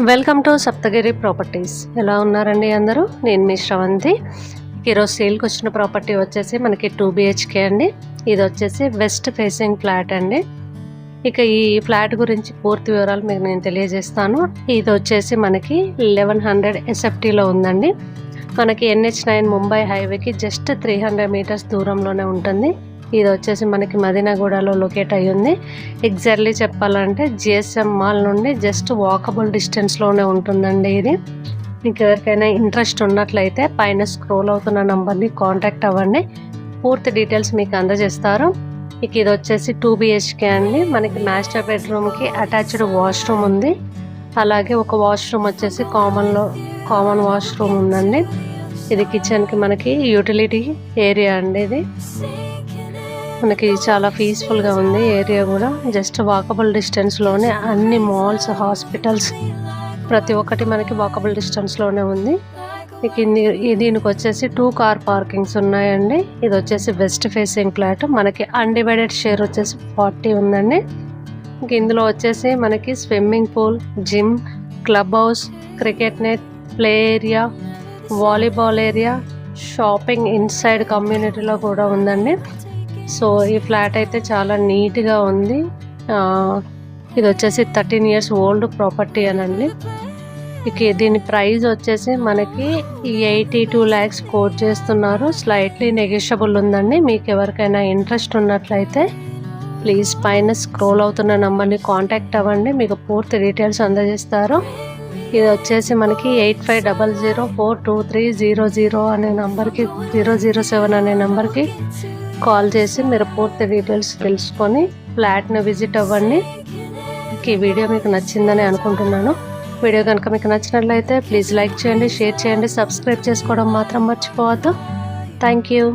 Welcome to Saptagiri properties. ఎలా ఉన్నారండి అందరూ? నేను మీ శ్రవంతి. ఈరోజు సేల్కి వచ్చిన ప్రాపర్టీ వచ్చేసి మనకి 2 BHK అండి. ఇది వచ్చేసి వెస్ట్ ఫేసింగ్ ఫ్లాట్ అండి. ఇక ఈ ఫ్లాట్ గురించి పూర్తి వివరాలు మీకు నేను తెలియజేస్తాను. ఇది వచ్చేసి మనకి 1100 SFTలో ఉందండి. మనకి NH9 ముంబై హైవేకి జస్ట్ 300 మీటర్స్ దూరంలోనే ఉంటుంది. ఇది వచ్చేసి మనకి మదీనాగూడలో లొకేట్ అయ్యి ఉంది. ఎగ్జాక్ట్లీ చెప్పాలంటే GSM మాల్ నుండి జస్ట్ వాకబుల్ డిస్టెన్స్లోనే ఉంటుందండి. ఇది మీకు ఎవరికైనా ఇంట్రెస్ట్ ఉన్నట్లయితే పైన స్క్రోల్ అవుతున్న నంబర్ని కాంటాక్ట్ అవ్వండి. పూర్తి డీటెయిల్స్ మీకు అందజేస్తారు. ఇక ఇది వచ్చేసి 2 BHK అండి. మనకి మాస్టర్ బెడ్రూమ్కి అటాచ్డ్ వాష్రూమ్ ఉంది. అలాగే ఒక వాష్రూమ్ వచ్చేసి కామన్ వాష్రూమ్ ఉందండి. ఇది కిచెన్కి మనకి యూటిలిటీ ఏరియా అండి. ఇది మనకి చాలా పీస్ఫుల్గా ఉంది ఏరియా కూడా. జస్ట్ వాకబుల్ డిస్టెన్స్లోనే అన్ని మాల్స్, హాస్పిటల్స్ ప్రతి ఒక్కటి మనకి వాకబుల్ డిస్టెన్స్లోనే ఉంది. దీనికి వచ్చేసి 2 కార్ పార్కింగ్స్ ఉన్నాయండి. ఇది వచ్చేసి వెస్ట్ ఫేసింగ్ ఫ్లాట్. మనకి అన్డివైడెడ్ షేర్ వచ్చేసి 40 ఉందండి. ఇందులో వచ్చేసి మనకి swimming pool, gym, club house, cricket net, play area, volleyball area, shopping inside కమ్యూనిటీలో కూడా ఉందండి. సో ఈ ఫ్లాట్ అయితే చాలా నీట్గా ఉంది. ఇది వచ్చేసి 13 ఇయర్స్ ఓల్డ్ ప్రాపర్టీ అనండి. ఇక దీని ప్రైస్ వచ్చేసి మనకి 82 lakhs కోట్ చేస్తున్నారు. స్లైట్లీ నెగోషియబుల్ ఉందండి. మీకు ఎవరికైనా ఇంట్రెస్ట్ ఉన్నట్లయితే ప్లీజ్ పైన స్క్రోల్ అవుతున్న నెంబర్ని కాంటాక్ట్ అవ్వండి. మీకు పూర్తి డీటెయిల్స్ అందజేస్తారు. ఇది వచ్చేసి మనకి 8500423000 అనే నెంబర్కి 007 అనే నెంబర్కి కాల్ చేసి మీరు పూర్తి డీటెయిల్స్ తెలుసుకొని ఫ్లాట్ని విజిట్ అవ్వండి. ఈ వీడియో మీకు నచ్చిందని అనుకుంటున్నాను. వీడియో కనుక మీకు నచ్చినట్లయితే ప్లీజ్ లైక్ చేయండి, షేర్ చేయండి, సబ్స్క్రైబ్ చేసుకోవడం మాత్రం మర్చిపోవద్దు. Thank you.